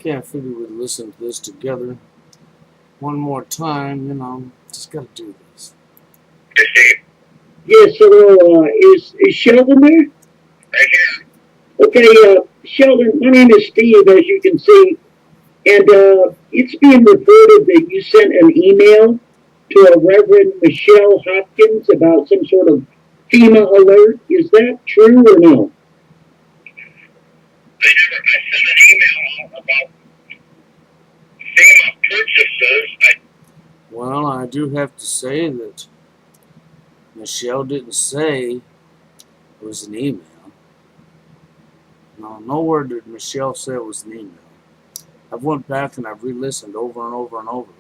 Okay, I figured we'd listen to this together one more time. Just gotta do this. Yes, hello. Is Sheldon there? Right here. Okay, Sheldon, my name is Steve, as you can see, and it's being reported that you sent an email to a Reverend Michelle Hopkins about some sort of FEMA alert. Is that true or no? I sent an email about FEMA purchases. Well, I do have to say that Michelle didn't say it was an email. No, nowhere did Michelle say it was an email. I've went back and I've re-listened over and over and over.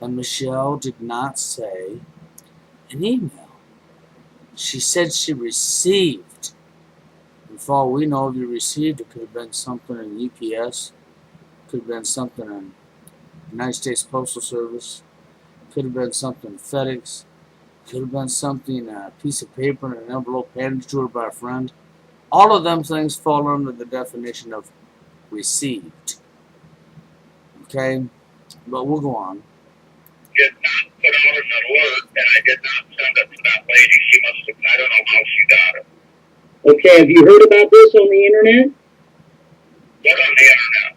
And Michelle did not say an email. She said she received. And for all we know, if you received, it could have been something in UPS. Could have been something in United States Postal Service. Could have been something in FedEx. Could have been something, a piece of paper in an envelope handed to her by a friend. All of them things fall under the definition of received. Okay? But we'll go on. Did not put out an alert, and I did not send it to that lady. She must have, I don't know how she got it. Okay, have you heard about this on the internet? What on the internet?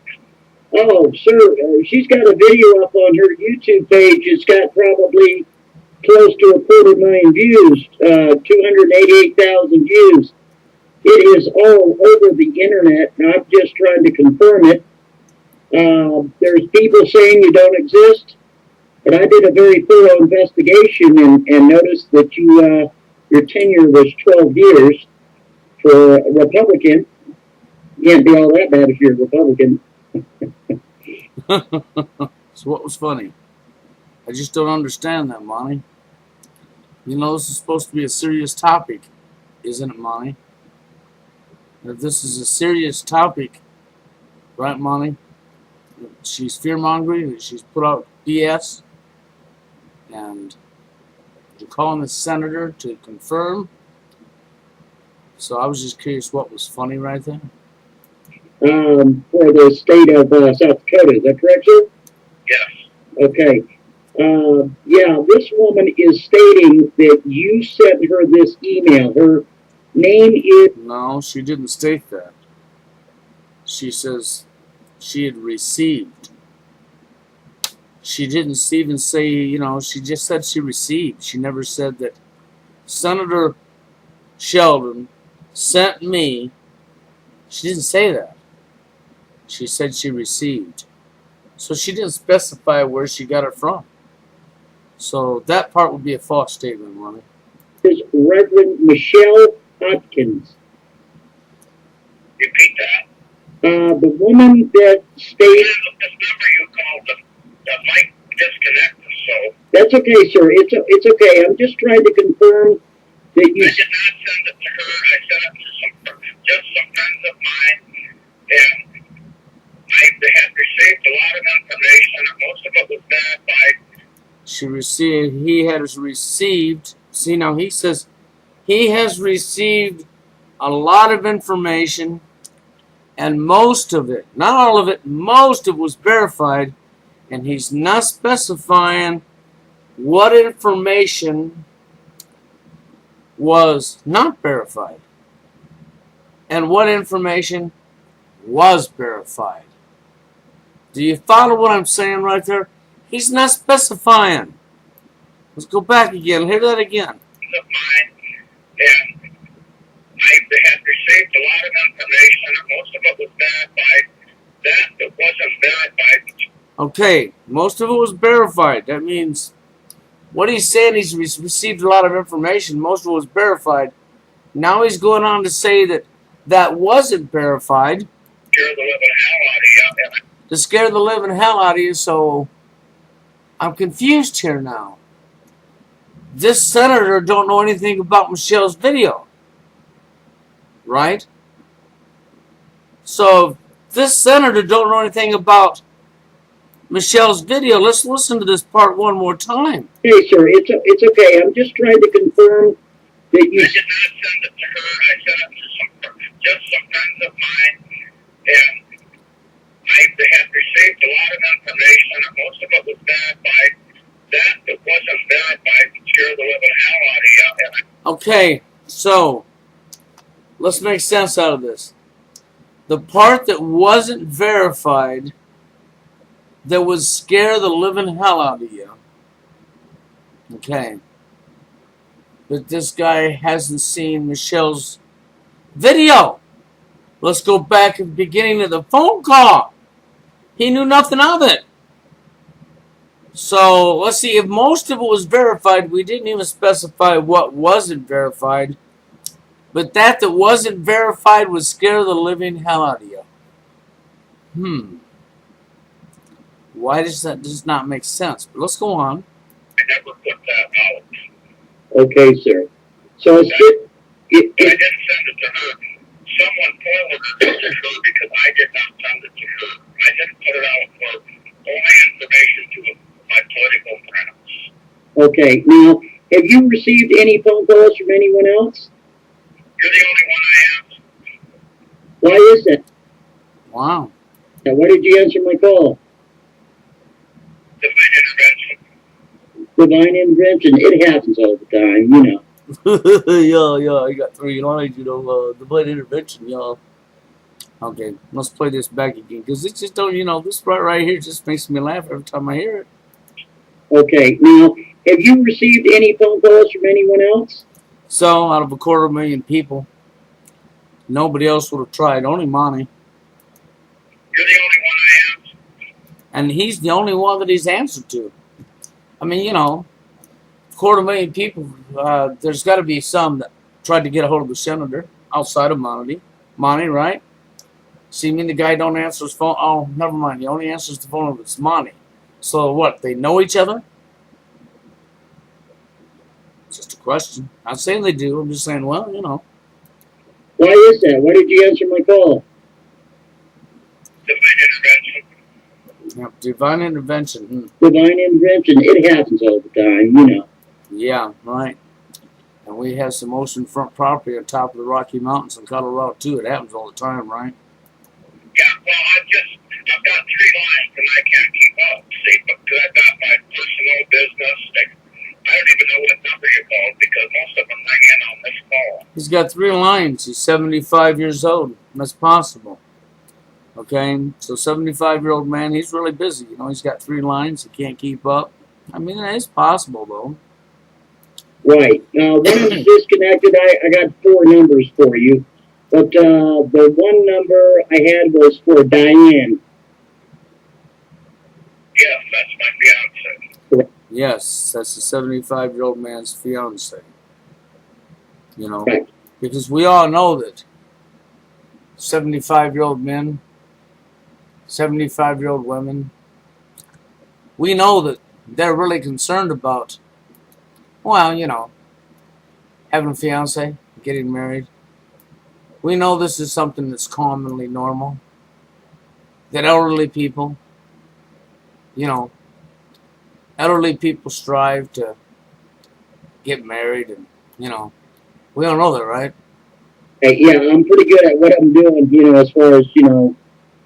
Oh, sir, she's got a video up on her YouTube page. It's got probably close to 250,000 views, 288,000 views. It is all over the internet, and I'm just trying to confirm it. There's people saying you don't exist, but I did a very thorough investigation and noticed that your tenure was 12 years for a Republican. You can't be all that bad if you're a Republican. So what was funny? I just don't understand that, Monty. This is supposed to be a serious topic, isn't it, Monty? If this is a serious topic, right, Monty? She's fear-mongering, she's put out BS, and you're calling the senator to confirm. So I was just curious what was funny right there. For the state of South Dakota, is that correct, sir? Yes. Okay. Yeah, this woman is stating that you sent her this email. Her name is... No, she didn't state that. She says she had received. She didn't even say, she just said she received. She never said that Senator Sheldon sent me. She didn't say that. She said she received. So she didn't specify where she got it from. So that part would be a false statement, Ronnie. Is Reverend Michelle Hopkins. Repeat that. The woman that states... This number you called, the mic disconnected, so... That's okay, sir. It's okay. I'm just trying to confirm that you... I did not send it to her. I sent it to some friends of mine, and I had received a lot of information, and most of it was verified. He has received... See, now he says he has received a lot of information, and most of it, not all of it, most of it was verified, and he's not specifying what information was not verified and what information was verified. Do you follow what I'm saying right there? He's not specifying. Let's go back again. Hear that again. Of mine, and I had received a lot of information, and most of it was verified. That wasn't verified. Okay, most of it was verified. That means what he's saying, he's received a lot of information. Most of it was verified. Now he's going on to say that that wasn't verified. Scare the living hell out of you. To scare the living hell out of you, so I'm confused here now. This senator don't know anything about Michelle's video. Right? So, if this senator don't know anything about Michelle's video, let's listen to this part one more time. Hey, sir, it's okay. I'm just trying to confirm that you... I did not send it to her. I sent it to some friends of mine, and I Okay, so let's make sense out of this. The part that wasn't verified that would scare the living hell out of you. Okay. But this guy hasn't seen Michelle's video. Let's go back at the beginning of the phone call. He knew nothing of it. So let's see, if most of it was verified, we didn't even specify what wasn't verified. But that wasn't verified would scare the living hell out of you. Why does that just not make sense? But let's go on. I never put that out. Okay, sir. So it's I didn't send it to her. Someone forwarded it to her because I did not send it to her. I didn't put it out for only information to my political friends. okay. Now, have you received any phone calls from anyone else? You're the only one I asked. Why is that? Wow. Now, why did you answer my call? Divine intervention. Divine intervention. It happens all the time, you know. yeah, I got 3 lines, divine intervention, y'all. Okay, let's play this back again, because it just don't, this part right here just makes me laugh every time I hear it. Okay. Now, have you received any phone calls from anyone else? So, out of 250,000 people, nobody else would have tried, only Monty. You're the only one I asked. And he's the only one that he's answered to. I mean, 250,000 people, there's got to be some that tried to get a hold of the senator outside of Monty. Monty, right? See, the guy don't answer his phone. Oh, never mind. He only answers the phone if it's Monty. So what? They know each other? Just a question. Not saying they do. I'm just saying, well, Why is that? Why did you answer my call? Divine intervention. Yeah, divine intervention. Divine intervention. It happens all the time, you know. Yeah, right. And we have some oceanfront property on top of the Rocky Mountains in Colorado, too. It happens all the time, right? Yeah, well, I've got 3 lines and I can't keep up. See, because I've got my personal business. I don't even know what number you called because most of them ring in on this call. He's got 3 lines. He's 75 years old. That's possible. Okay? So 75-year-old man, he's really busy. He's got 3 lines. He can't keep up. I mean, it is possible, though. Right. When I'm disconnected, I got 4 numbers for you. But the one number I had was for Diane. Yes, that's my fiance. Yes, that's the 75-year-old man's fiance. Right. Because we all know that 75-year-old men, 75-year-old women, we know that they're really concerned about, having a fiance, getting married. We know this is something that's commonly normal. That elderly people, elderly people strive to get married, and we all know that, right? Hey, yeah, I'm pretty good at what I'm doing, as far as,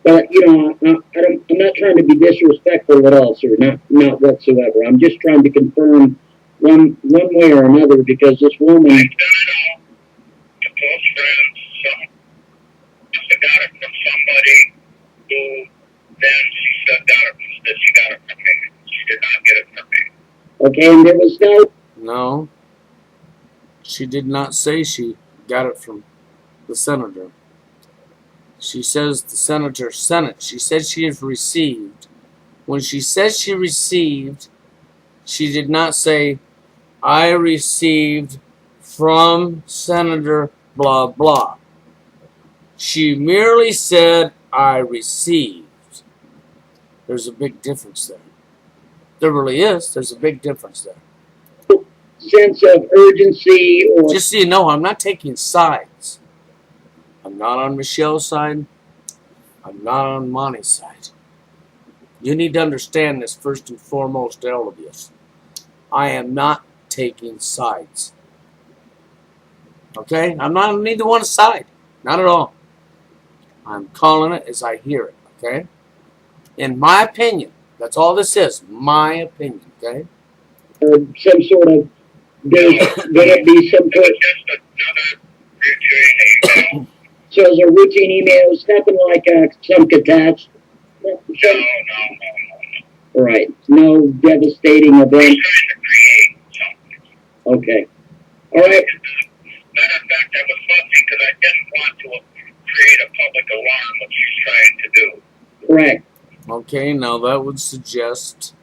but, I'm not trying to be disrespectful at all, sir, not whatsoever. I'm just trying to confirm one way or another because this woman. I've done it all to close friends. I got it from somebody who then she said that she got it from me. She did not get it from me. Okay, and there was no. No. She did not say she got it from the senator. She says the senator sent it. She said she has received. When she said she received, she did not say, I received from Senator blah blah. She merely said, I received. There's a big difference there. There really is. There's a big difference there. Sense of urgency or. Just so you know, I'm not taking sides. I'm not on Michelle's side. I'm not on Monty's side. You need to understand this first and foremost, all of you. I am not taking sides. Okay? I'm not on neither one's side. Not at all. I'm calling it as I hear it. Okay? In my opinion. That's all this is. My opinion. Okay? Some sort of Would it be some It was kind? just another routine email. So it's a routine email. It's nothing like some catastrophe. No, no, no. Right. No devastating We're event. trying to create something. Okay. All right. Matter of fact, I was fussy because I didn't want to create a public alarm, which she's trying to do. Correct. Okay, now that would suggest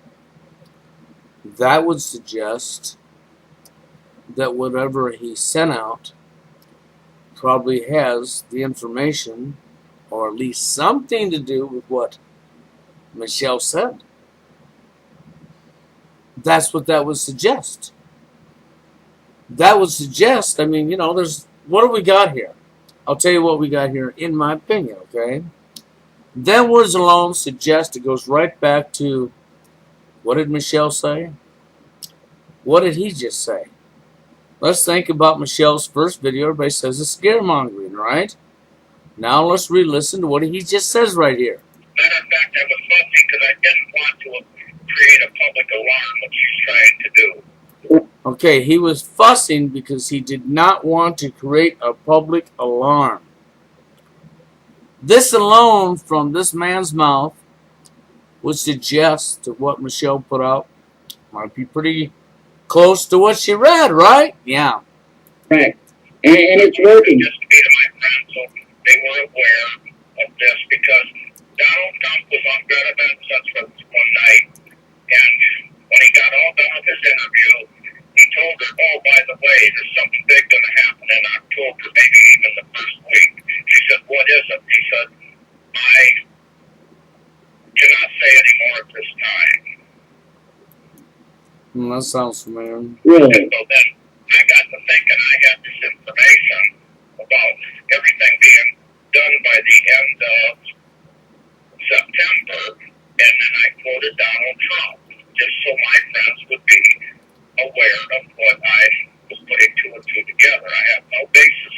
that whatever he sent out probably has the information, or at least something to do with what Michelle said. That's what that would suggest. That would suggest, I mean, there's, what do we got here? I'll tell you what we got here, in my opinion, okay? Them words alone suggest it goes right back to, what did Michelle say? What did he just say? Let's think about Michelle's first video. Everybody says it's scaremongering, right? Now let's re-listen to what he just says right here. Matter of fact, I was fussy because I didn't want to create a public alarm, which she's trying to do. Okay, he was fussing because he did not want to create a public alarm. This alone, from this man's mouth, would suggest that what Michelle put out might be pretty close to what she read, right? Yeah. Correct. And it's working. Just to be to my friends, so they were aware of this, because Donald Trump was on Greta Van Susteren one night, and when he got all done with his interview, he told her, oh, by the way, there's something big going to happen in October, maybe even the first week. She said, what is it? He said, I cannot say any more at this time. That sounds familiar. Really? And so then I got to thinking I had this information about everything being done by the end of September, and then I quoted Donald Trump, just so my friends would be aware of what I was putting two and two together. I have no basis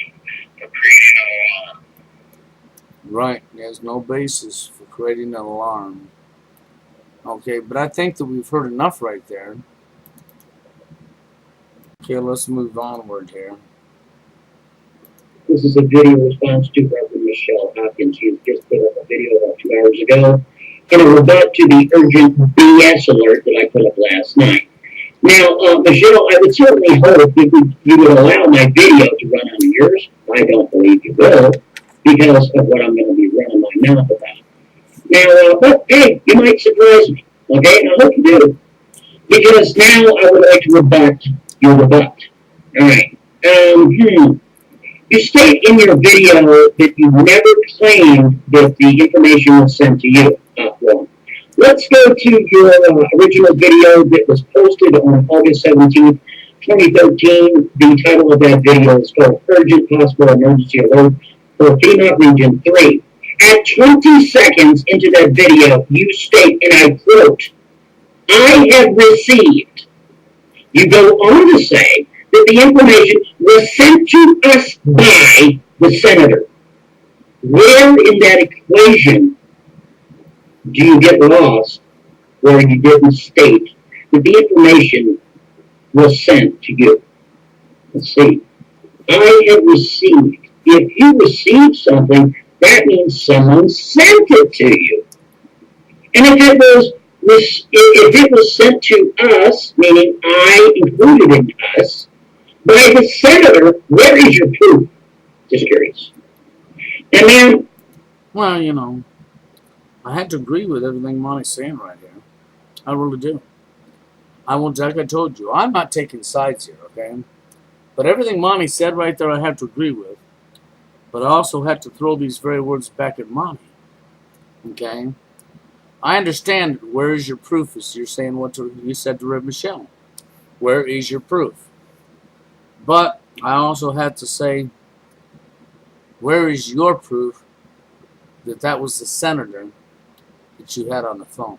for creating an alarm. Right. There's no basis for creating an alarm. Okay, but I think that we've heard enough right there. Okay, let's move onward here. This is a video response to Reverend Michelle Hopkins. She just put up a video about 2 hours ago in a rebut to the urgent BS alert that I put up last night. Now, Michelle, I would certainly hope that you would allow my video to run on yours. I don't believe you will, because of what I'm going to be running my mouth about. Now, but hey, you might surprise me, okay? And I hope you do, because now I would like to rebut your rebut. All right. You state in your video that you never claimed that the information was sent to you. Well, let's go to your original video that was posted on August 17th, 2013. The title of that video is called Urgent Possible Emergency Alert for FEMA Region 3. At 20 seconds into that video, you state, and I quote, I have received. You go on to say that the information was sent to us by the senator. Where in that equation do you get lost where you didn't state that the information was sent to you? Let's see. I have received. If you receive something, that means someone sent it to you. And if it was sent to us, meaning I included in us, by the senator, where is your proof? Just curious. And then, Well, I had to agree with everything Monty's saying right here. I really do. Like I told you, I'm not taking sides here, okay? But everything Monty said right there, I have to agree with. But I also have to throw these very words back at Monty, okay? I understand where is your proof, as you're saying what you said to Rev Michelle. Where is your proof? But I also had to say, where is your proof that that was the senator that you had on the phone?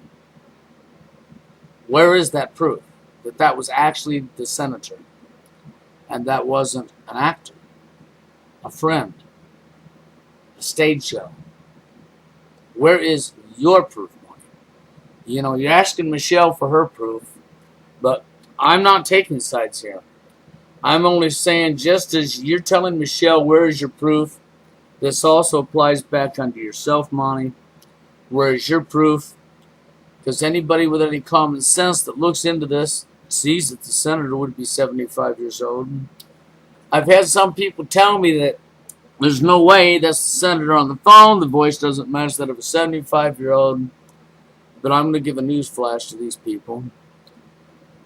Where is that proof that that was actually the senator and that wasn't an actor, a friend, a stage show? Where is your proof, Monty? You're asking Michelle for her proof, but I'm not taking sides here. I'm only saying, just as you're telling Michelle, where is your proof? This also applies back onto yourself, Monty. Where is your proof? Because anybody with any common sense that looks into this sees that the senator would be 75 years old. I've had some people tell me that there's no way that's the senator on the phone. The voice doesn't match that of a 75-year-old. But I'm going to give a news flash to these people.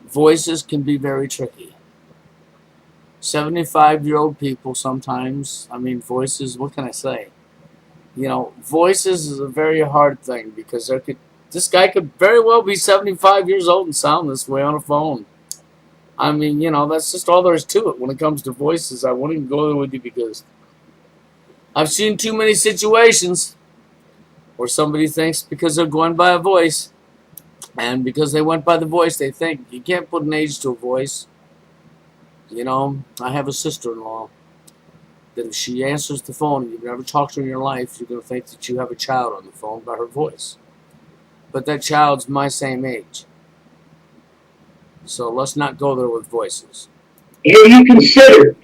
Voices can be very tricky. 75-year-old people sometimes, voices, what can I say? Voices is a very hard thing because this guy could very well be 75 years old and sound this way on a phone. That's just all there is to it when it comes to voices. I won't even go there with you because I've seen too many situations where somebody thinks because they're going by a voice, and because they went by the voice, they think you can't put an age to a voice. I have a sister-in-law that if she answers the phone and you've never talked to her in your life, you're going to think that you have a child on the phone by her voice. But that child's my same age. So let's not go there with voices. Have you considered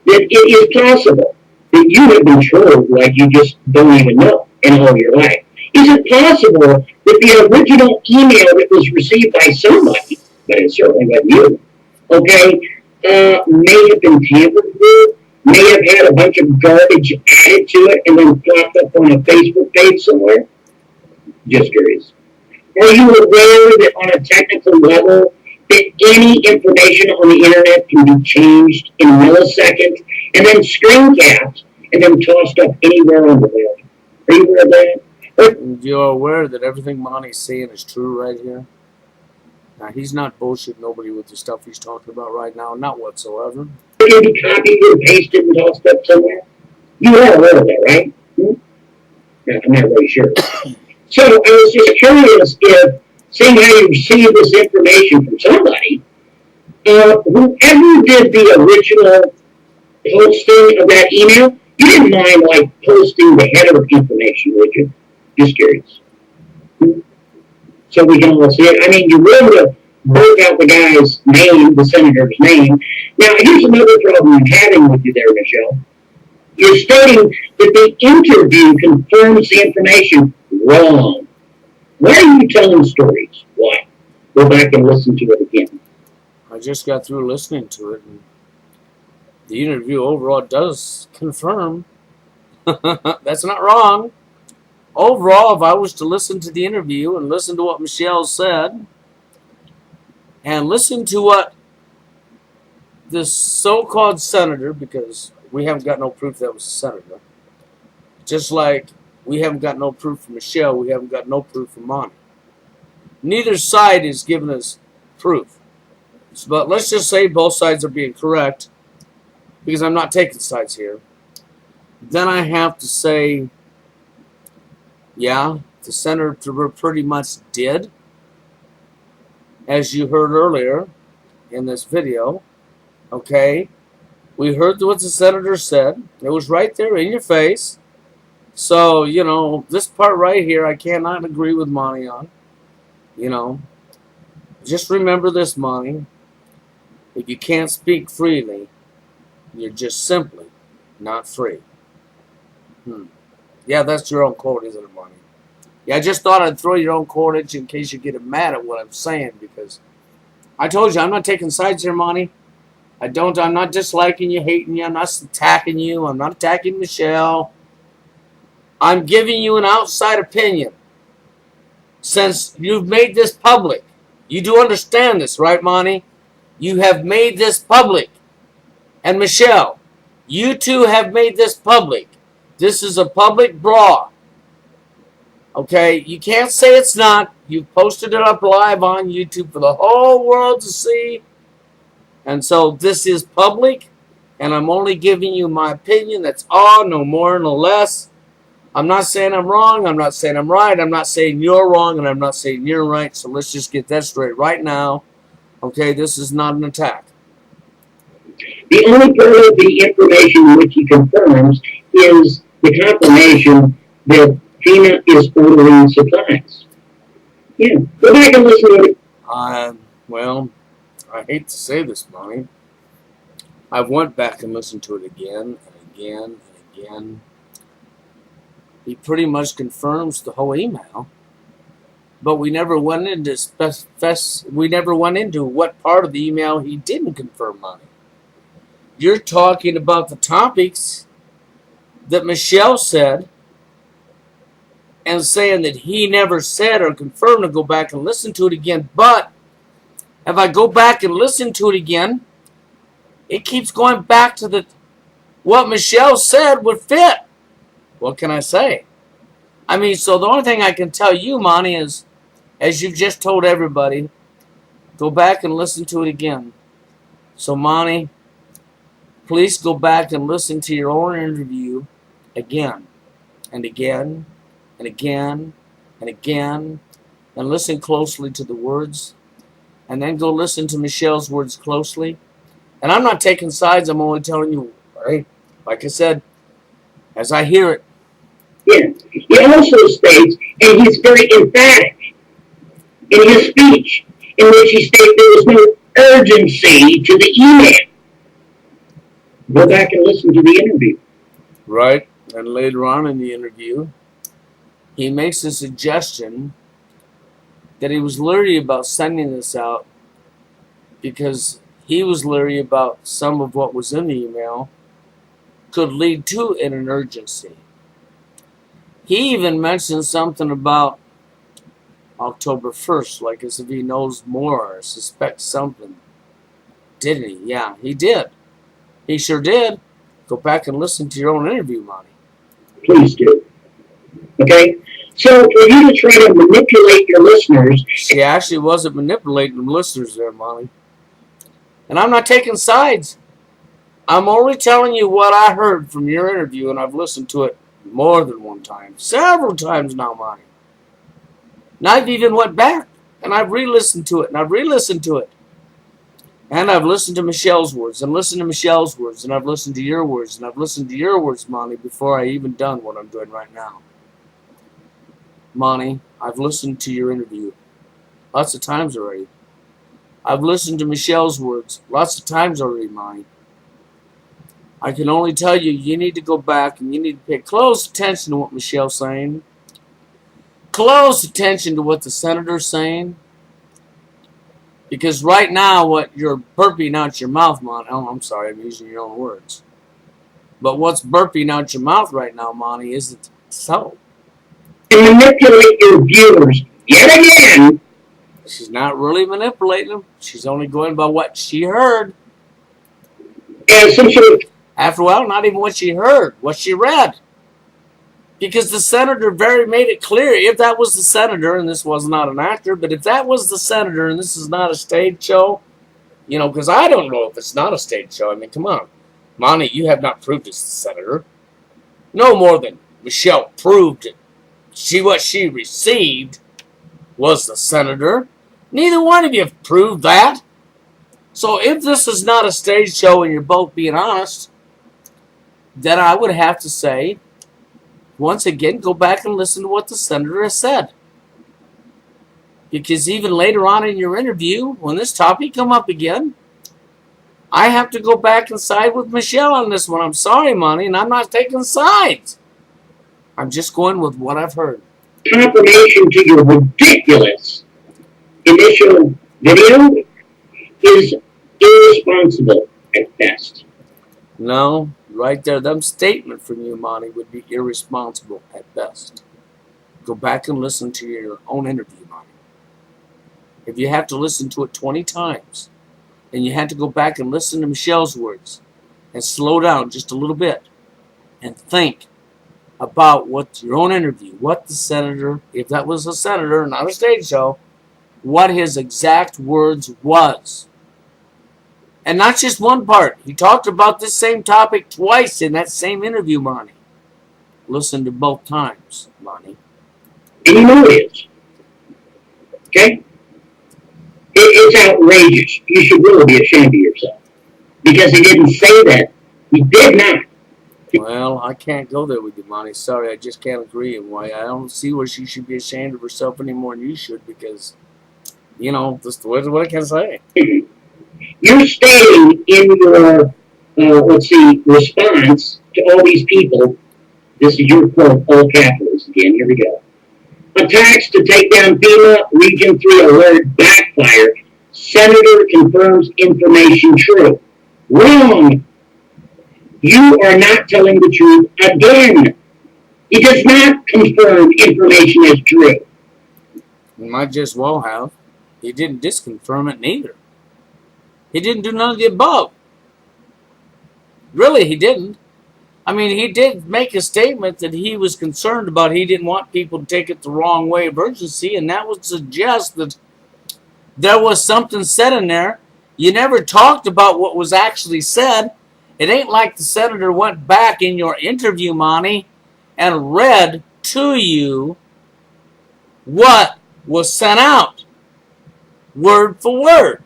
that it is possible that you have been trolled like you just don't even know in all your life? Is it possible that the original email that was received by somebody, but it certainly wasn't you, okay, may have been tampered with, may have had a bunch of garbage added to it and then popped up on a Facebook page somewhere? Just curious. Are you aware that on a technical level, that any information on the internet can be changed in milliseconds and then screen capped and then tossed up anywhere on the web? Are you aware of that? You're aware that everything Monty's saying is true right here? Now, he's not bullshitting nobody with the stuff he's talking about right now, not whatsoever. It can be copied and pasted and tossed up somewhere. You are aware of that, right? I'm not really sure. So I was just curious if, seeing how you received this information from somebody, whoever did the original posting of that email, you didn't mind like posting the header information, would you? Just curious. So we can all see it. You were able to work out the guy's name, the senator's name. Now, here's another problem I'm having with you there, Michelle. You're stating that the interview confirms the information wrong. Why are you telling stories? Why? Go back and listen to it again. I just got through listening to it, and the interview overall does confirm. That's not wrong. Overall, if I was to listen to the interview and listen to what Michelle said, and listen to what this so-called senator, because we haven't got no proof that was a senator, just like we haven't got no proof from Michelle, we haven't got no proof from Monty. Neither side is giving us proof. But let's just say both sides are being correct, because I'm not taking sides here. Then I have to say, yeah, the senator pretty much did, as you heard earlier in this video, okay? We heard what the senator said. It was right there in your face. So, this part right here, I cannot agree with Monty on. Just remember this, Monty. If you can't speak freely, you're just simply not free. Yeah, that's your own quote, isn't it, Monty? Yeah, I just thought I'd throw your own quote at you in case you get mad at what I'm saying, because I told you I'm not taking sides here, Monty. I'm not disliking you, hating you, I'm not attacking you, I'm not attacking Michelle. I'm giving you an outside opinion. Since you've made this public, you do understand this, right, Monty? You have made this public. And Michelle, you two have made this public. This is a public brawl. Okay? You can't say it's not. You've posted it up live on YouTube for the whole world to see. And so this is public. And I'm only giving you my opinion. That's all, no more, no less. I'm not saying I'm wrong. I'm not saying I'm right. I'm not saying you're wrong. And I'm not saying you're right. So let's just get that straight right now. Okay? This is not an attack. The only part of the information which he confirms is the confirmation that FEMA is ordering supplies. Yeah, go back and listen to it. Well, I hate to say this, Monty. I've went back and listened to it again and again and again. He pretty much confirms the whole email, but we never went into what part of the email he didn't confirm money. You're talking about the topics that Michelle said and saying that he never said or confirmed, to go back and listen to it again. But if I go back and listen to it again, it keeps going back to what Michelle said would fit. What can I say? I mean, so the only thing I can tell you, Monty, is, as you've just told everybody, go back and listen to it again. So, Monty, please go back and listen to your own interview again and again and again and again, and listen closely to the words, and then go listen to Michelle's words closely. And I'm not taking sides, I'm only telling you, right? Like I said, as I hear it. Yeah. He also states, and he's very emphatic in his speech, in which he states there was no urgency to the email. Go back and listen to the interview. Right. And later on in the interview, he makes a suggestion that he was leery about sending this out because he was leery about some of what was in the email could lead to an urgency. He even mentioned something about October 1st, like as if he knows more or suspects something. Didn't he? Yeah, he did. He sure did. Go back and listen to your own interview, Monty. Please do. Okay? So for you to try to manipulate your listeners... She actually wasn't manipulating the listeners there, Monty. And I'm not taking sides. I'm only telling you what I heard from your interview, and I've listened to it more than one time. Several times now, Monty. And I've even went back, and I've re-listened to it, and I've re-listened to it. And I've listened to Michelle's words, and listened to Michelle's words, and I've listened to your words, and I've listened to your words, Monty, before I even done what I'm doing right now. Monty, I've listened to your interview lots of times already. I've listened to Michelle's words lots of times already, Monty. I can only tell you, you need to go back and you need to pay close attention to what Michelle's saying. Close attention to what the senator's saying. Because right now, what you're burping out your mouth, Monty. Oh, I'm sorry, I'm using your own words. But what's burping out your mouth right now, Monty, isn't so. To manipulate your viewers yet again. She's not really manipulating them. She's only going by what she heard. As some sort of... After a while, not even what she heard, what she read. Because the senator very made it clear, if that was the senator, and this was not an actor, but if that was the senator, and this is not a stage show, you know, because I don't know if it's not a stage show. I mean, come on. Monty, you have not proved it's the senator. No more than Michelle proved it. What she received was the senator. Neither one of you have proved that. So if this is not a stage show and you're both being honest, then I would have to say, once again, go back and listen to what the senator has said. Because even later on in your interview, when this topic come up again, I have to go back and side with Michelle on this one. I'm sorry, Monty, and I'm not taking sides. I'm just going with what I've heard. Confirmation to your ridiculous initial video is irresponsible at best. No, right there, them statement from you, Monty, would be irresponsible at best. Go back and listen to your own interview, Monty. If you have to listen to it 20 times, and you had to go back and listen to Michelle's words, and slow down just a little bit, and think about what your own interview, what the senator, if that was a senator, not a stage show, what his exact words was. And not just one part. He talked about this same topic twice in that same interview, Monty. Listen to both times, Monty. And you know it is. Okay? It's outrageous. You should really be ashamed of yourself. Because he didn't say that. He did not. Well, I can't go there with you, Monty. Sorry, I just can't agree. Why I don't see where she should be ashamed of herself any more than you should, because, you know, just what I can say. You're stating in your response to all these people. This is your quote, all capitals again. Here we go. Attacks to take down FEMA Region 3 alert backfire. Senator confirms information true. Wrong. You are not telling the truth again. He does not confirm information as true. He might just well have. He didn't disconfirm it neither. He didn't do none of the above. Really, he didn't. I mean, he did make a statement that he was concerned about. He didn't want people to take it the wrong way of urgency, and that would suggest that there was something said in there. You never talked about what was actually said. It ain't like the senator went back in your interview, Monty, and read to you what was sent out, word for word.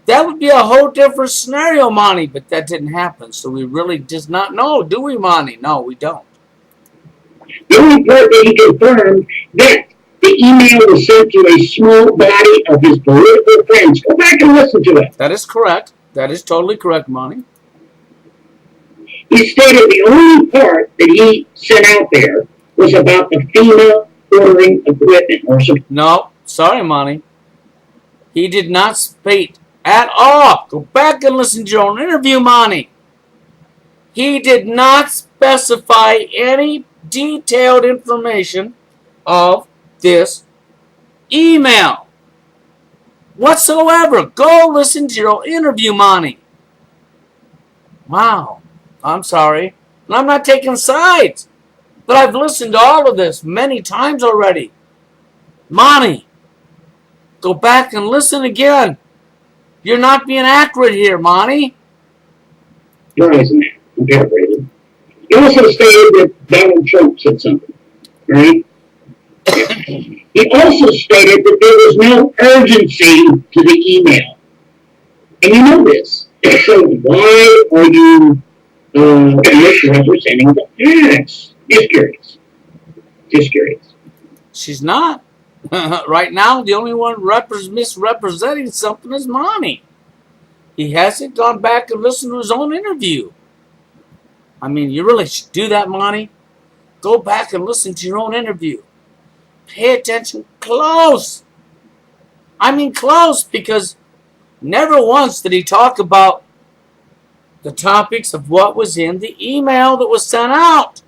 That would be a whole different scenario, Monty, but that didn't happen. So we really does not know, do we, Monty? No, we don't. The only part that he confirmed that the email was sent to a small body of his political friends. Go back and listen to it. That is correct. That is totally correct, Monty. He stated the only part that he sent out there was about the FEMA ordering equipment or something. No, sorry, Monty. He did not state at all. Go back and listen to your own interview, Monty. He did not specify any detailed information of this email whatsoever. Go listen to your own interview, Monty. Wow. I'm sorry. And I'm not taking sides. But I've listened to all of this many times already. Monty, go back and listen again. You're not being accurate here, Monty. No, isn't it? I'm paraphrasing. He also stated that Donald Trump said something, right? He also stated that there was no urgency to the email. And you know this. So why are you misrepresenting the facts? Just curious. Just curious. She's not. Right now, the only one misrepresenting something is Monty. He hasn't gone back and listened to his own interview. I mean, you really should do that, Monty. Go back and listen to your own interview. Pay attention close. I mean close, because never once did he talk about the topics of what was in the email that was sent out.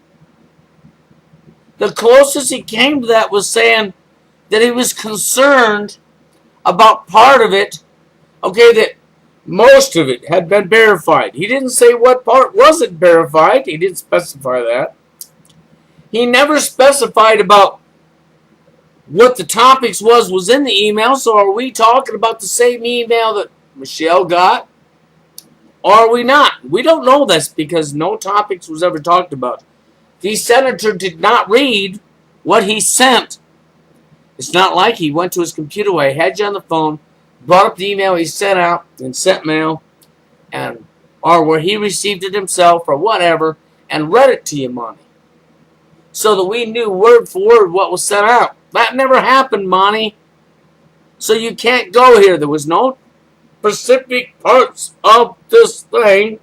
The closest he came to that was saying that he was concerned about part of it, okay, that most of it had been verified. He didn't say what part wasn't verified. He didn't specify that. He never specified about what the topics was in the email. So are we talking about the same email that Michelle got? Or are we not? We don't know this because no topics was ever talked about. The senator did not read what he sent. It's not like he went to his computer while he had you on the phone, brought up the email he sent out and sent mail, or where he received it himself or whatever, and read it to you, Monty, so that we knew word for word what was sent out. That never happened, Monty. So you can't go here. There was no specific parts of this thing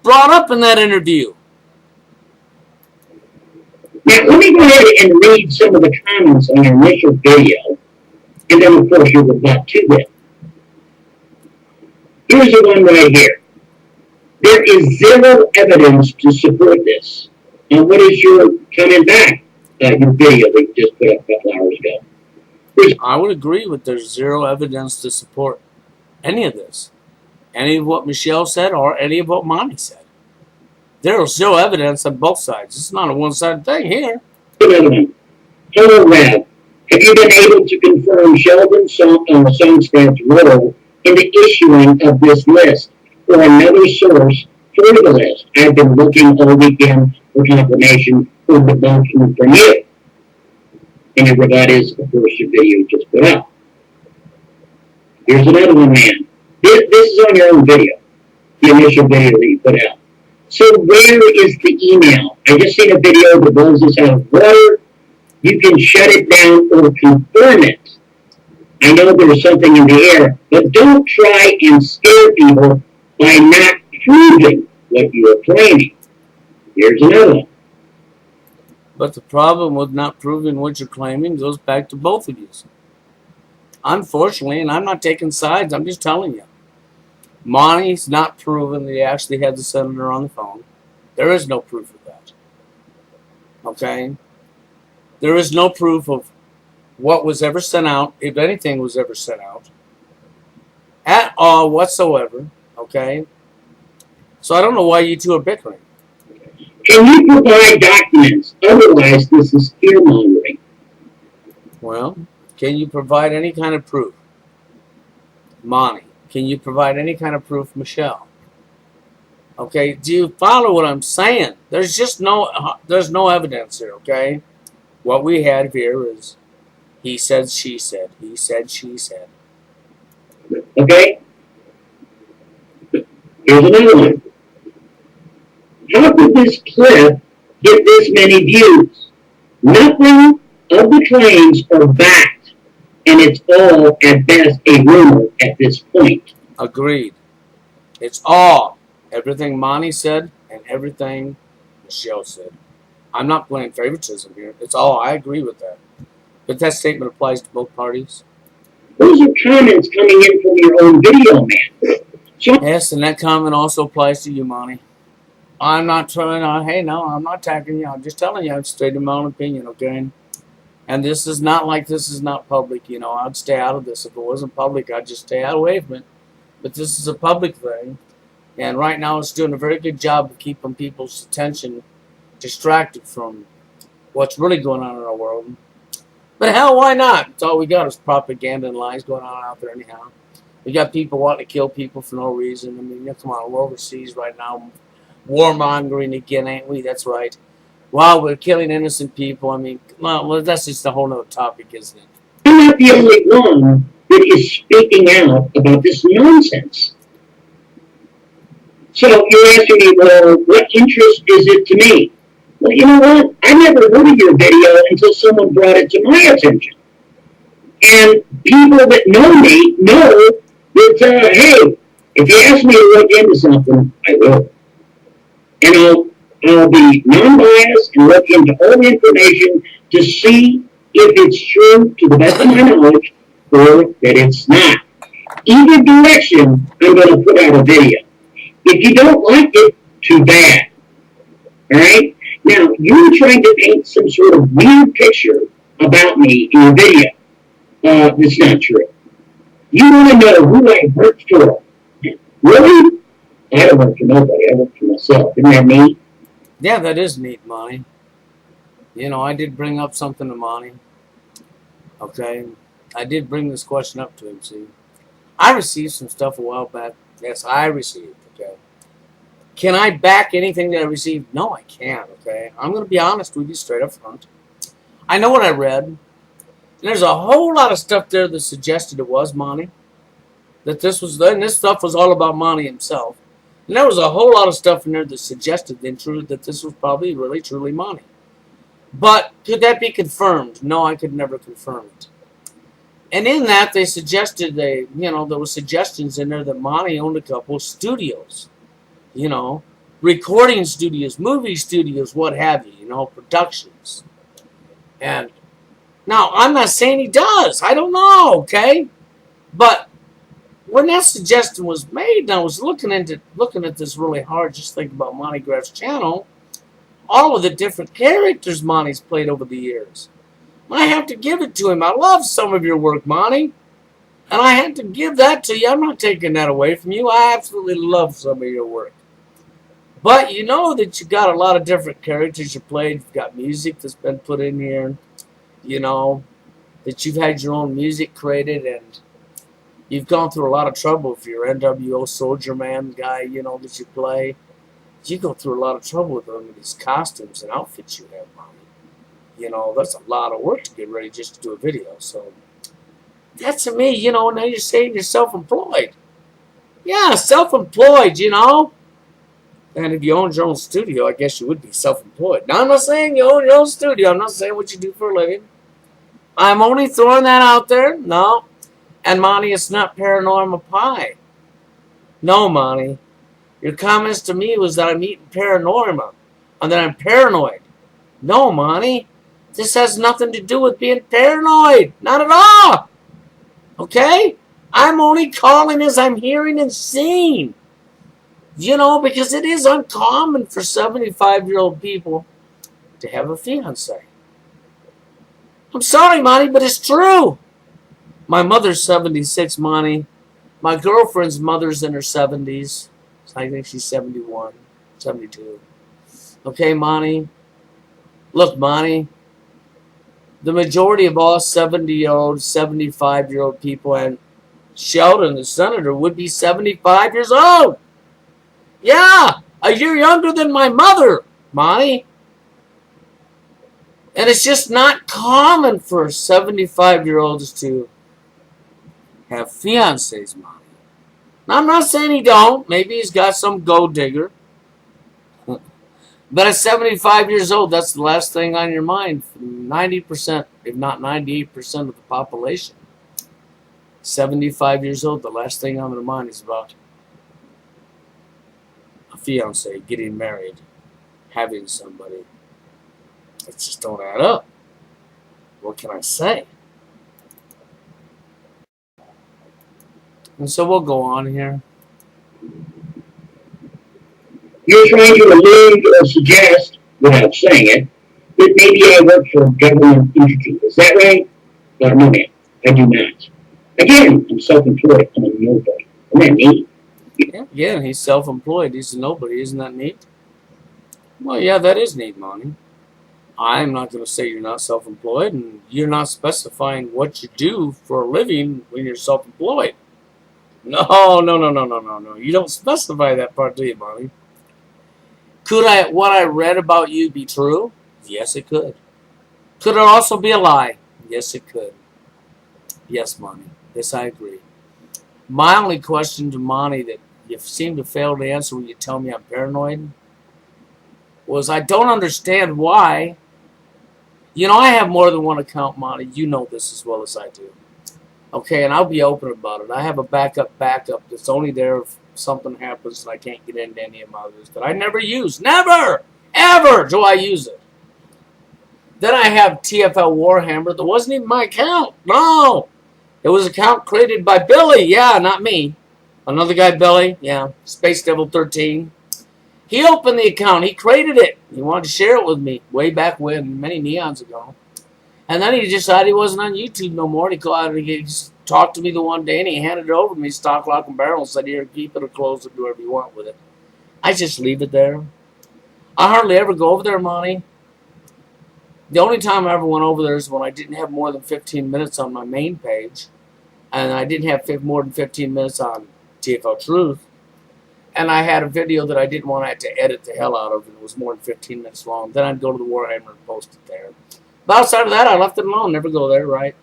brought up in that interview. Now, let me go ahead and read some of the comments on your initial video, and then, of course, your rebut to them. Here's the one right here. There is zero evidence to support this. Now, what is your comment back? Your video that you just put up a couple hours ago. I would agree with there's zero evidence to support any of this. Any of what Michelle said or any of what Monty said. There is zero evidence on both sides. It's not a one-sided thing here. Another one. Hello, Rab. Have you been able to confirm Sheldon Songstad's role in the issuing of this list or another source for the list? I've been looking all weekend for confirmation or debunking from you. And your rebut is, of course, your video you just put up. Here's another one, man. This is on your own video, the initial video that you put out. So where is the email? I just seen a video that blows this out of water. You can shut it down or confirm it. I know there's something in the air, but don't try and scare people by not proving what you are claiming. Here's another one. But the problem with not proving what you're claiming goes back to both of you. Unfortunately, and I'm not taking sides, I'm just telling you. Monty's not proven that he actually had the senator on the phone. There is no proof of that. Okay? There is no proof of what was ever sent out, if anything was ever sent out, at all whatsoever. Okay? So I don't know why you two are bickering. Can you provide documents? Otherwise, this is fear-mongering. Well, can you provide any kind of proof? Monty, can you provide any kind of proof, Michelle? Okay, do you follow what I'm saying? There's just there's no evidence here, okay? What we have here is he said, she said. He said, she said. Okay? Here's another one. How could this clip get this many views? Nothing of the claims are backed, and it's all, at best, a rumor at this point. Agreed. It's all. Everything Monty said and everything Michelle said. I'm not playing favoritism here. It's all. I agree with that. But that statement applies to both parties. Those are comments coming in from your own video, man. Yes, and that comment also applies to you, Monty. I'm not trying to, hey, no, I'm not attacking you. I'm just telling you, I've stated my own opinion, okay? And this is not like this is not public, you know. I'd stay out of this. If it wasn't public, I'd just stay out away from it. But this is a public thing. And right now it's doing a very good job of keeping people's attention distracted from what's really going on in our world. But hell, why not? It's all we got is propaganda and lies going on out there anyhow. We got people wanting to kill people for no reason. I mean, come on, we're overseas right now. Warmongering again, ain't we? That's right. Wow, we're killing innocent people. I mean, well, that's just a whole other topic, isn't it? I'm not the only one that is speaking out about this nonsense. So you're asking me, well, what interest is it to me? Well, you know what? I never heard of your video until someone brought it to my attention. And people that know me know that, hey, if you ask me to look into something, I will. And I'll be non-biased and look into all the information to see if it's true to the best of my knowledge or that it's not. Either direction, I'm going to put out a video. If you don't like it, too bad. All right? Now, you're trying to paint some sort of weird picture about me in your video. That's not true. You want to know who I worked for. Really? I don't work for nobody. I work for myself. Isn't that neat? Yeah, that is neat, Monty. You know, I did bring up something to Monty. Okay? I did bring this question up to him, see? I received some stuff a while back. Yes, I received, okay? Can I back anything that I received? No, I can't, okay? I'm going to be honest with you straight up front. I know what I read. And there's a whole lot of stuff there that suggested it was Monty. That this was, and this stuff was all about Monty himself. And there was a whole lot of stuff in there that suggested in truth that this was probably really, truly Monty. But could that be confirmed? No, I could never confirm it. And in that, they suggested, there were suggestions in there that Monty owned a couple of studios. You know, recording studios, movie studios, what have you, productions. And now, I'm not saying he does. I don't know, okay? But when that suggestion was made, and I was looking at this really hard, just thinking about Monty Graff's channel, all of the different characters Monty's played over the years. I have to give it to him. I love some of your work, Monty. And I had to give that to you. I'm not taking that away from you. I absolutely love some of your work. But you know that you got a lot of different characters you played. You've got music that's been put in here. That you've had your own music created. And you've gone through a lot of trouble for your NWO Soldier Man guy, that you play. You go through a lot of trouble with them with these costumes and outfits you have, Monty. That's a lot of work to get ready just to do a video. So, that's to me, now you're saying you're self-employed. Yeah, self-employed, And if you owned your own studio, I guess you would be self-employed. Now, I'm not saying you own your own studio. I'm not saying what you do for a living. I'm only throwing that out there. No. And, Monty, it's not paranormal pie. No, Monty. Your comments to me was that I'm eating paranormal and that I'm paranoid. No, Monty. This has nothing to do with being paranoid. Not at all. Okay? I'm only calling as I'm hearing and seeing. You know, because it is uncommon for 75-year-old people to have a fiance. I'm sorry, Monty, but it's true. My mother's 76, Monty. My girlfriend's mother's in her 70s. I think she's 71, 72. Okay, Monty? Look, Monty. The majority of all 70-year-old, 75-year-old people, and Sheldon, the senator, would be 75 years old. Yeah, a year younger than my mother, Monty. And it's just not common for 75-year-olds to have fiancés, Monty. Now, I'm not saying he don't. Maybe he's got some gold digger. But at 75 years old, that's the last thing on your mind. 90%, if not 98% of the population. 75 years old, the last thing on their mind is about a fiance, getting married, having somebody. It just don't add up. What can I say? And so we'll go on here. You're trying to allude or suggest, without saying it, that maybe I work for a government entity. Is that right? No, ma'am. I do not. Again, I'm self-employed. I'm a nobody. Isn't that neat? Yeah, again, he's self-employed. He's a nobody. Isn't that neat? Well, yeah, that is neat, Monty. I'm not going to say you're not self-employed, and you're not specifying what you do for a living when you're self-employed. No. You don't specify that part, do you, Monty? Could what I read about you be true? Yes, it could. Could it also be a lie? Yes, it could. Yes, Monty. Yes, I agree. My only question to Monty that you seem to fail to answer when you tell me I'm paranoid was I don't understand why. You know, I have more than one account, Monty. You know this as well as I do. Okay, and I'll be open about it. I have a backup that's only there if something happens and I can't get into any of my others that I never use. Never! Ever do I use it. Then I have TFL Warhammer that wasn't even my account. No! It was an account created by Billy. Yeah, not me. Another guy, Billy. Yeah, Space Devil 13. He opened the account. He created it. He wanted to share it with me way back when, many neons ago. And then he decided he wasn't on YouTube no more. He just talked to me the one day and he handed it over to me, stock, lock, and barrel, and said, here, keep it or close it, do whatever you want with it. I just leave it there. I hardly ever go over there, Monty. The only time I ever went over there is when I didn't have more than 15 minutes on my main page. And I didn't have more than 15 minutes on TFL Truth. And I had a video that I didn't want to have to edit the hell out of, and it was more than 15 minutes long. Then I'd go to the Warhammer and post it there. But outside of that, I left it alone. Never go there, right?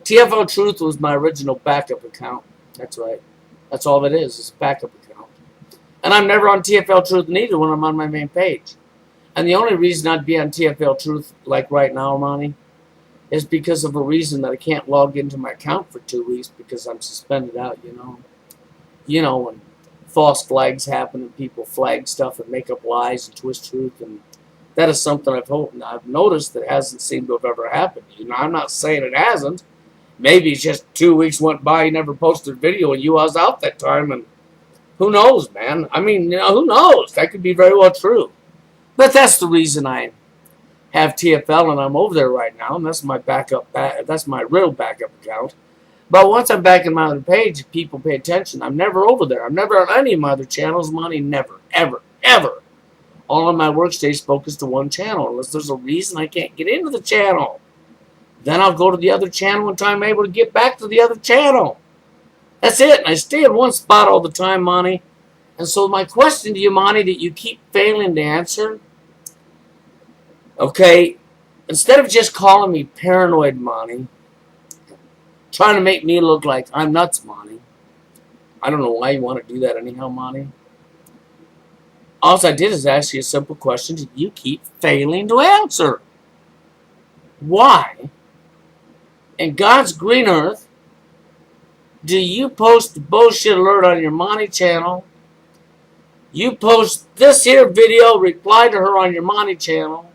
TFL Truth was my original backup account. That's right. That's all it is. It's a backup account. And I'm never on TFL Truth neither when I'm on my main page. And the only reason I'd be on TFL Truth like right now, Monty, is because of a reason that I can't log into my account for 2 weeks because I'm suspended out, you know. You know, when false flags happen and people flag stuff and make up lies and twist truth, and that is something I've noticed that hasn't seemed to have ever happened. You know, I'm not saying it hasn't. Maybe it's just 2 weeks went by, you never posted a video, and you was out that time, and who knows, man? I mean, you know, who knows? That could be very well true. But that's the reason I have TFL, and I'm over there right now, and that's my that's my real backup account. But once I'm back in my other page, if people pay attention, I'm never over there. I'm never on any of my other channels, Monty. Never, ever, ever. All of my work stays focused to one channel, unless there's a reason I can't get into the channel. Then I'll go to the other channel until I'm able to get back to the other channel. That's it. And I stay in one spot all the time, Monty. And so my question to you, Monty, that you keep failing to answer, okay, instead of just calling me paranoid, Monty, trying to make me look like I'm nuts, Monty. I don't know why you want to do that anyhow, Monty. All I did is ask you a simple question that you keep failing to answer. Why, in God's green earth, do you post the bullshit alert on your Monty channel You post this here video, reply to her on your Monty channel,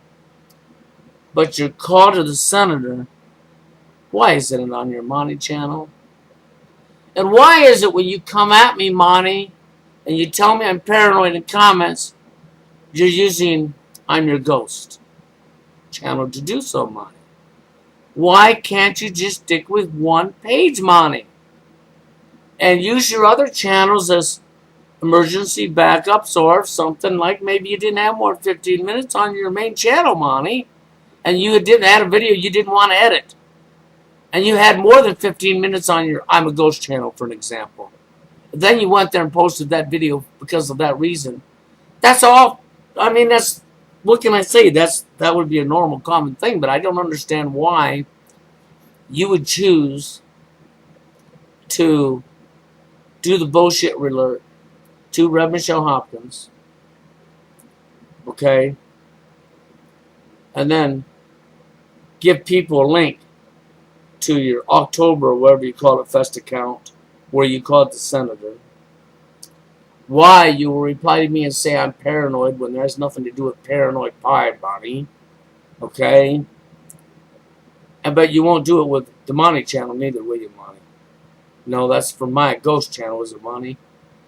but your call to the senator, why isn't it on your Monty channel? And why is it when you come at me, Monty, and you tell me I'm paranoid in comments, you're using I'm your ghost channel to do so, Monty? Why can't you just stick with one page, Monty? And use your other channels as emergency backups, or if something like maybe you didn't have more than 15 minutes on your main channel, Monty, and you didn't add a video you didn't want to edit, and you had more than 15 minutes on your I'm a Ghost channel, for an example. Then you went there and posted that video because of that reason. That's all. I mean, that's, what can I say? That would be a normal, common thing, but I don't understand why you would choose to do the bullshit alert to Rev. Michelle Hopkins, okay, and then give people a link to your October, or whatever you call it, Fest account, where you call it the senator. Why you will reply to me and say I'm paranoid when there has nothing to do with paranoid pie, Bonnie, okay? And but you won't do it with the Monty channel neither, will you, Monty? No, that's for my Ghost channel, is it, Monty?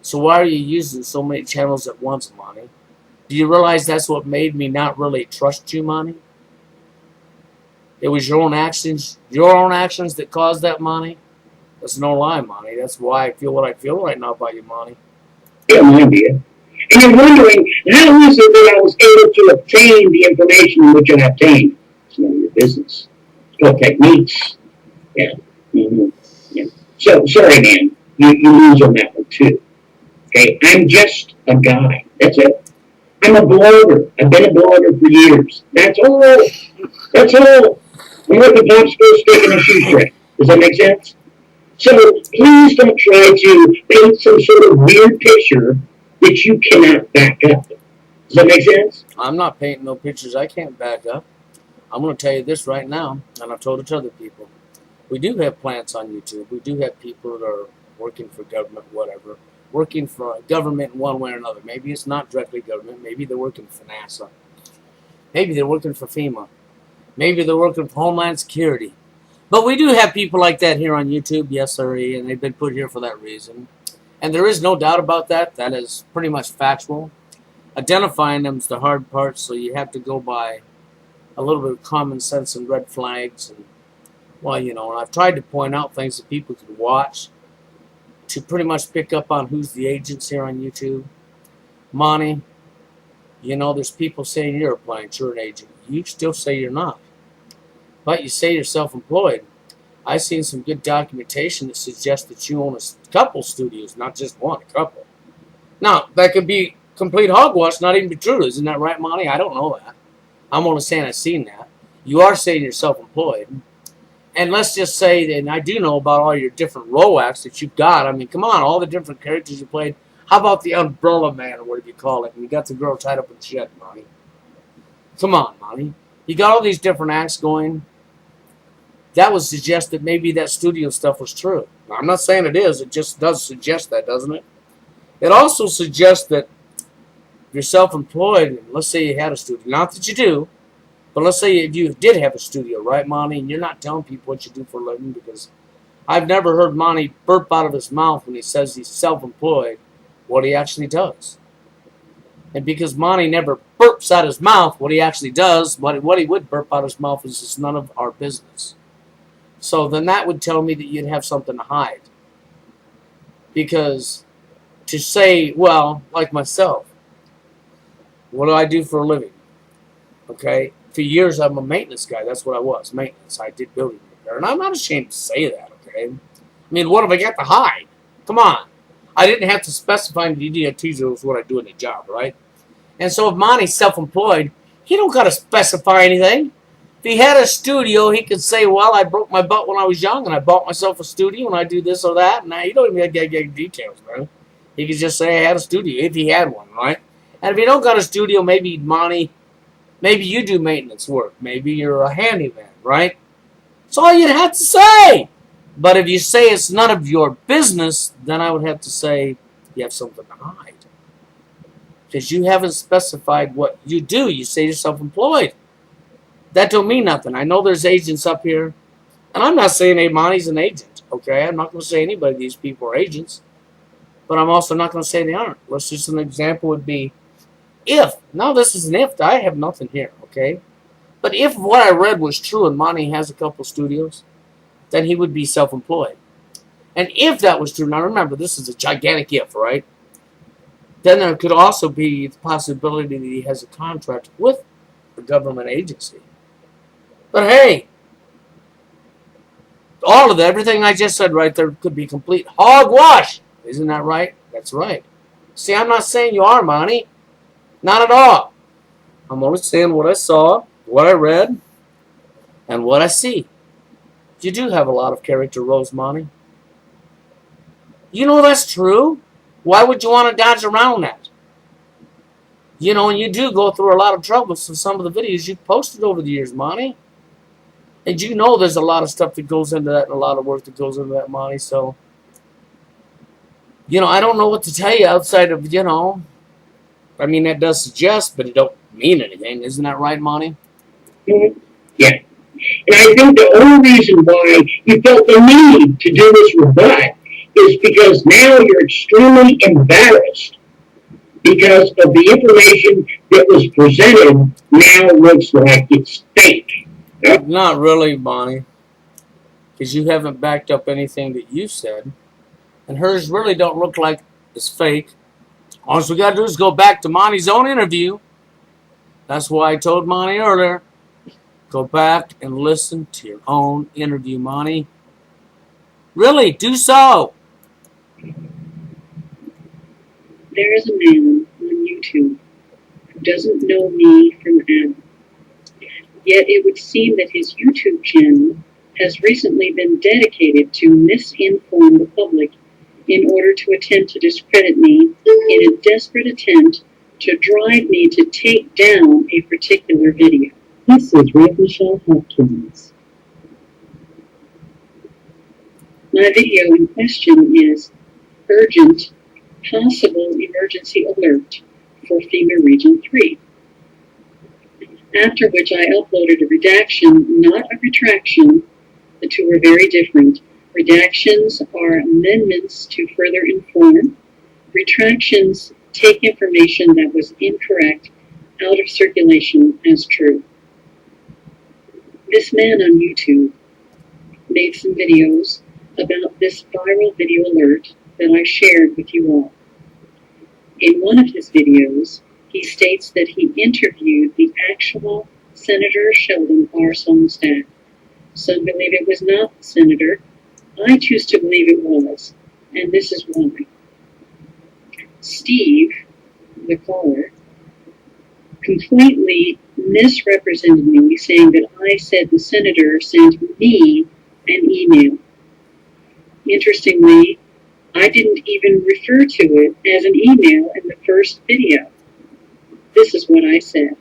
So why are you using so many channels at once, Monty? Do you realize that's what made me not really trust you, Monty? It was your own actions that caused that, Monty. That's no lie, Monty. That's why I feel what I feel right now about you, Monty. Yeah, no idea. And you're wondering, how is it that I was able to obtain the information which I obtained? It's none of your business. It's called techniques. Yeah. Mm-hmm. Yeah. So, sorry, man. You lose on that one, too. Okay? I'm just a guy. That's it. I'm a blogger. I've been a blogger for years. That's all. That's all. I'm like a popsicle stick in a shoestring. Does that make sense? So please don't try to paint some sort of weird picture that you cannot back up. Does that make sense? I'm not painting no pictures I can't back up. I'm going to tell you this right now, and I've told it to other people. We do have plants on YouTube. We do have people that are working for government, whatever, working for government in one way or another. Maybe it's not directly government. Maybe they're working for NASA. Maybe they're working for FEMA. Maybe they're working for Homeland Security. But we do have people like that here on YouTube, yes, sir, and they've been put here for that reason. And there is no doubt about that. That is pretty much factual. Identifying them is the hard part, so you have to go by a little bit of common sense and red flags. And, well, you know, and I've tried to point out things that people could watch to pretty much pick up on who's the agents here on YouTube. Monty, you know, there's people saying you're a plant, you're an agent. You still say you're not. But you say you're self-employed. I've seen some good documentation that suggests that you own a couple studios, not just one, a couple. Now, that could be complete hogwash, not even be true. Isn't that right, Monty? I don't know that. I'm only saying I've seen that. You are saying you're self-employed. And let's just say that, and I do know about all your different role acts that you've got. I mean, come on, all the different characters you played. How about the Umbrella Man, or whatever you call it, and you got the girl tied up in shed, Monty? Come on, Monty. You got all these different acts going. That would suggest that maybe that studio stuff was true. Now, I'm not saying it is. It just does suggest that, doesn't it? It also suggests that if you're self-employed, and let's say you had a studio. Not that you do, but let's say if you did have a studio, right, Monty, and you're not telling people what you do for a living, because I've never heard Monty burp out of his mouth when he says he's self-employed what he actually does. And because Monty never burps out his mouth what he actually does, what he would burp out his mouth is just none of our business. So then that would tell me that you'd have something to hide. Because to say, well, like myself, what do I do for a living? Okay? For years, I'm a maintenance guy. That's what I was, maintenance. I did building repair. And I'm not ashamed to say that, okay? I mean, what have I got to hide? Come on. I didn't have to specify in the DDITs what I do in the job, right? And so if Monty's self-employed, he don't got to specify anything. If he had a studio, he could say, well, I broke my butt when I was young, and I bought myself a studio, and I do this or that. Now, you don't even get details, man. He could just say I had a studio, if he had one, right? And if you don't got a studio, maybe, Monty, maybe you do maintenance work. Maybe you're a handyman, right? That's all you'd have to say. But if you say it's none of your business, then I would have to say you have something to hide. because you haven't specified what you do. You say you're self-employed. That don't mean nothing. I know there's agents up here, and I'm not saying Monty's an agent, okay? I'm not going to say anybody of these people are agents, but I'm also not going to say they aren't. Let's just, an example would be, if, now this is an if, I have nothing here, okay? But if what I read was true and Monty has a couple studios, then he would be self-employed. And if that was true, now remember, this is a gigantic if, right? Then there could also be the possibility that he has a contract with a government agency. But hey, all of that, everything I just said right there could be complete hogwash. Isn't that right? That's right. See, I'm not saying you are, Monty. Not at all. I'm only saying what I saw, what I read, and what I see. You do have a lot of character roles, Monty. You know that's true. Why would you want to dodge around that? You know, and you do go through a lot of trouble with some of the videos you've posted over the years, Monty. And you know there's a lot of stuff that goes into that and a lot of work that goes into that, Monty. So, you know, I don't know what to tell you outside of, you know, I mean, that does suggest, but it don't mean anything. Isn't that right, Monty? Mhm. Yeah. And I think the only reason why you felt the need to do this rebut is because now you're extremely embarrassed because of the information that was presented now looks like it's fake. Not really, Monty. Because you haven't backed up anything that you said. And hers really don't look like it's fake. All we got to do is go back to Monty's own interview. That's why I told Monty earlier. Go back and listen to your own interview, Monty. Really, do so. There is a man on YouTube who doesn't know me from Adam. Yet it would seem that his YouTube channel has recently been dedicated to misinform the public in order to attempt to discredit me in a desperate attempt to drive me to take down a particular video. This is Rev Michelle Hopkins. My video in question is Urgent Possible Emergency Alert for FEMA Region 3. After which I uploaded a redaction, not a retraction. The two are very different. Redactions are amendments to further inform. Retractions take information that was incorrect out of circulation as true. This man on YouTube made some videos about this viral video alert that I shared with you all. In one of his videos, he states that he interviewed the actual Senator Sheldon R. Solmstad. Some believe it was not the senator. I choose to believe it was, and this is why. Steve, the caller, completely misrepresented me, saying that I said the senator sent me an email. Interestingly, I didn't even refer to it as an email in the first video. This is what I said.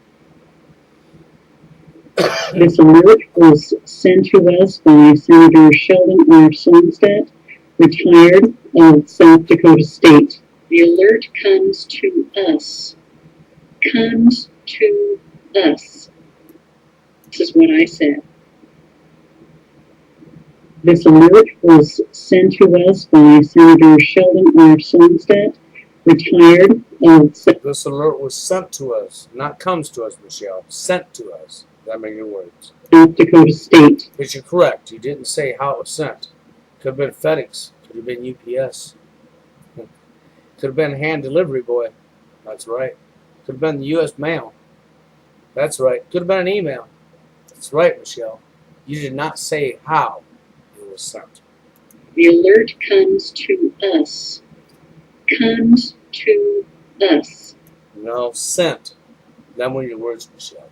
This alert was sent to us by Senator Sheldon R. Solmstad, retired of South Dakota State. The alert comes to us. Comes to us. This is what I said. This alert was sent to us by Senator Sheldon R. Solmstad, retired of... This alert was sent to us, not comes to us, Michelle. Sent to us. That make your words. South Dakota State. But you're correct. You didn't say how it was sent. Could have been FedEx. Could have been UPS. Could have been hand delivery boy. That's right. Could have been the U.S. mail. That's right. Could have been an email. That's right, Michelle. You did not say how it was sent. The alert comes to us. Comes to us. No, sent. Them were your words, Michelle.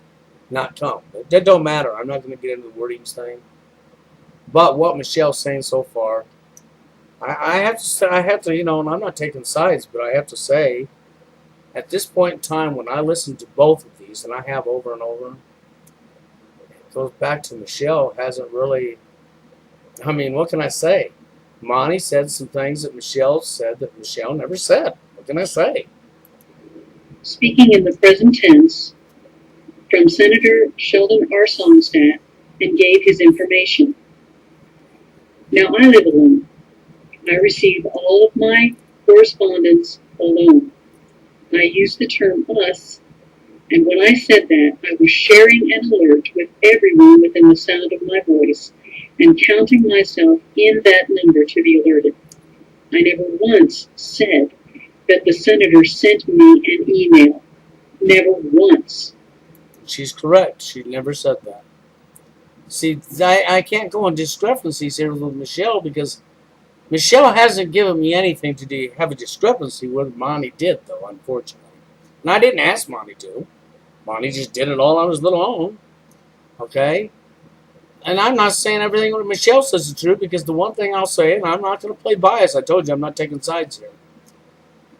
Not come. That don't matter. I'm not going to get into the wordings thing. But what Michelle's saying so far, I have to, you know, and I'm not taking sides, but I have to say, at this point in time, when I listen to both of these, and I have over and over, it goes back to Michelle hasn't really, I mean, what can I say? Monty said some things that Michelle said that Michelle never said. What can I say? speaking in the present tense, from Senator Sheldon R. Songstad, and gave his information. Now I live alone. I receive all of my correspondence alone. I use the term us, and when I said that, I was sharing an alert with everyone within the sound of my voice and counting myself in that number to be alerted. I never once said that the senator sent me an email. Never once. She's correct. She never said that. See, I can't go on discrepancies here with Michelle because Michelle hasn't given me anything to have a discrepancy with what Monty did, though, unfortunately. And I didn't ask Monty to. Monty just did it all on his little own. Okay? And I'm not saying everything what Michelle says is true because the one thing I'll say, and I'm not going to play bias, I told you I'm not taking sides here.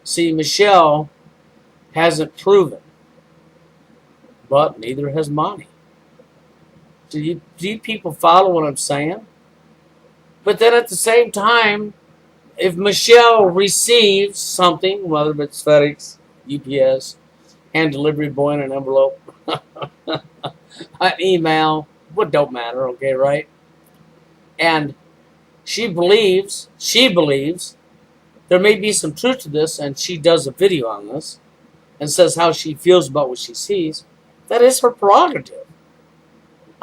See, Michelle hasn't proven, but neither has Monty. Do you people follow what I'm saying? But then at the same time, if Michelle receives something, whether it's FedEx, UPS, hand delivery boy in an envelope, an email, what don't matter, okay, right? And she believes there may be some truth to this, and she does a video on this and says how she feels about what she sees. That is her prerogative.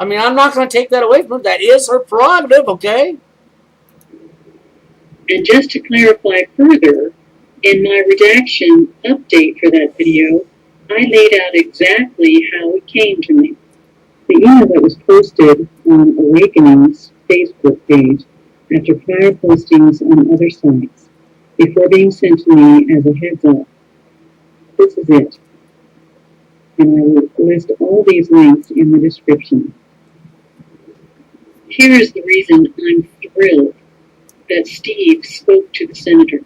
I mean, I'm not going to take that away from her. That is her prerogative, okay? And just to clarify further, in my redaction update for that video, I laid out exactly how it came to me. The email that was posted on Awakening's Facebook page after prior postings on other sites, before being sent to me as a heads up. This is it. And I will list all these links in the description. Here is the reason I'm thrilled that Steve spoke to the senator.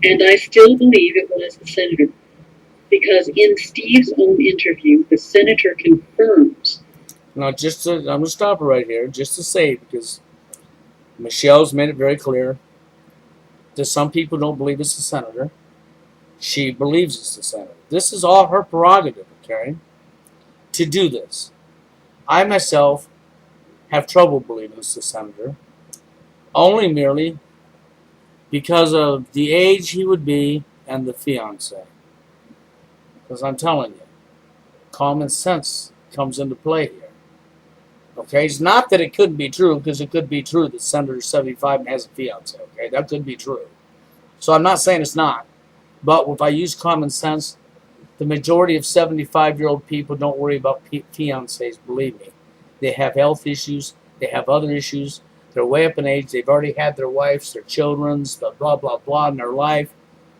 And I still believe it was the senator. Because in Steve's own interview, the senator confirms. Now, I'm going to stop right here, just to say, because Michelle's made it very clear that some people don't believe it's the senator. She believes it's the senator. This is all her prerogative, okay, to do this. I myself have trouble believing it's the senator, only merely because of the age he would be and the fiancé. Because I'm telling you, common sense comes into play here. Okay, it's not that it couldn't be true, because it could be true that Senator's 75 and has a fiancé. Okay, that could be true. So I'm not saying it's not. But if I use common sense, the majority of 75-year-old people don't worry about fiancés, believe me. They have health issues. They have other issues. They're way up in age. They've already had their wives, their children's, the blah, blah, blah in their life.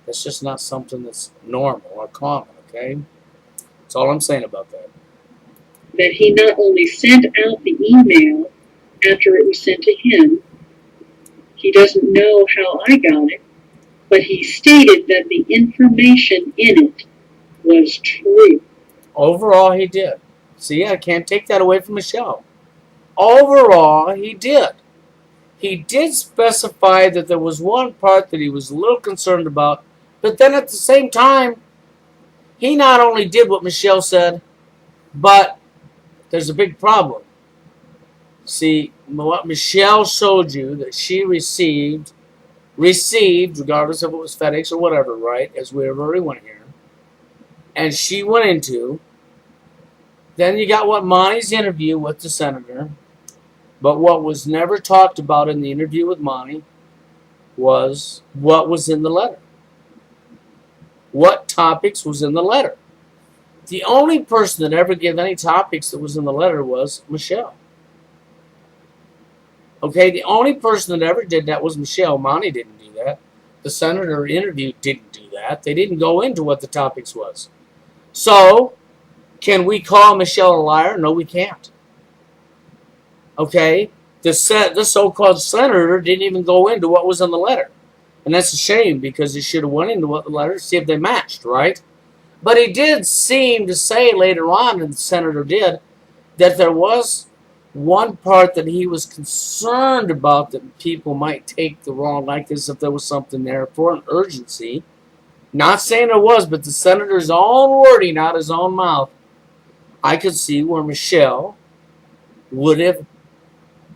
That's just not something that's normal or common, okay? That's all I'm saying about that. That he not only sent out the email after it was sent to him, he doesn't know how I got it, but he stated that the information in it was true. Overall, he did. See, I can't take that away from Michelle. Overall, he did. He did specify that there was one part that he was a little concerned about, but then at the same time, he not only did what Michelle said, but there's a big problem. See, what Michelle showed you that she received, regardless if it was FedEx or whatever, right, as we already went here, and she went into, then you got what Monty's interview with the senator, but what was never talked about in the interview with Monty was what was in the letter. What topics was in the letter. The only person that ever gave any topics that was in the letter was Michelle. Okay, the only person that ever did that was Michelle. Monty didn't do that. The senator interview didn't do that. They didn't go into what the topics was. So, can we call Michelle a liar? No, we can't. Okay, the so-called senator didn't even go into what was in the letter. And that's a shame, because he should have went into what the letter to see if they matched, right? But he did seem to say later on, and the senator did, that there was one part that he was concerned about that people might take the wrong, like as if there was something there for an urgency. Not saying there was, but the senator's own wording out his own mouth. I could see where Michelle would have,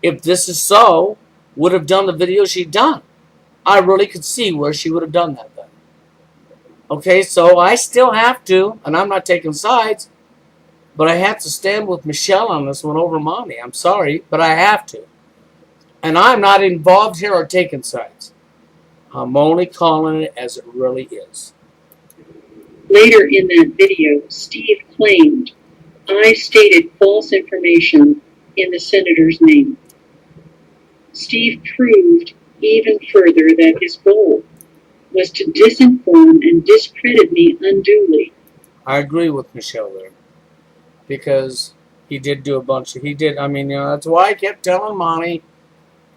if this is so, would have done the video she'd done. I really could see where she would have done that then. Okay, so I still have to, and I'm not taking sides, but I have to stand with Michelle on this one over Monty. I'm sorry, but I have to. And I'm not involved here or taking sides. I'm only calling it as it really is. Later in that video, Steve claimed I stated false information in the senator's name. Steve proved even further that his goal was to disinform and discredit me unduly. I agree with Michelle there. Because he did do a bunch of, that's why I kept telling Monty,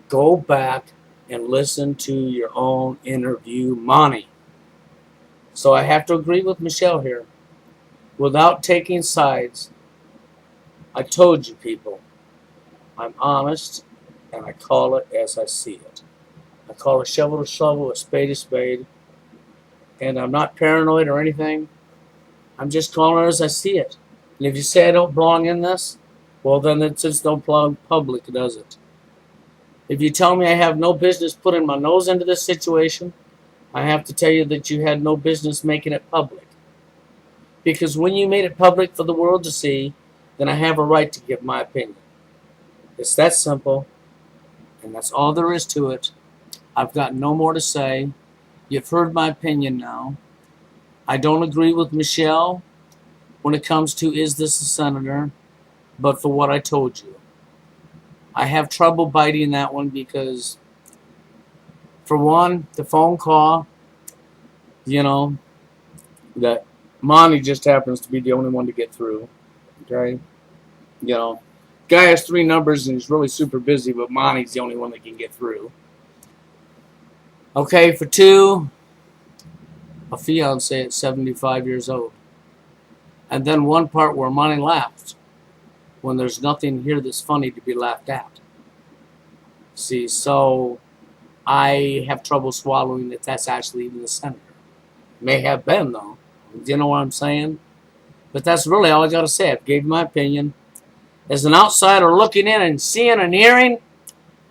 go back and listen to your own interview, Monty. So I have to agree with Michelle here. Without taking sides, I told you people, I'm honest, and I call it as I see it. I call a shovel a shovel, a spade, and I'm not paranoid or anything. I'm just calling it as I see it. And if you say I don't belong in this, well then it just don't belong public, does it? If you tell me I have no business putting my nose into this situation, I have to tell you that you had no business making it public. Because when you made it public for the world to see, then I have a right to give my opinion. It's that simple, and that's all there is to it. I've got no more to say. You've heard my opinion now. I don't agree with Michelle when it comes to is this a senator, but for what I told you. I have trouble biting that one because, for one, the phone call, that Monty just happens to be the only one to get through, okay? Guy has 3 numbers and he's really super busy, but Monty's the only one that can get through. Okay, for 2, a fiance at 75 years old. And then one part where Monty laughed when there's nothing here that's funny to be laughed at. See, so I have trouble swallowing that that's actually even the senator. May have been, though. Do you know what I'm saying? But that's really all I got to say. I've gave my opinion. As an outsider looking in and seeing and hearing,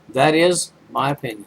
that is my opinion.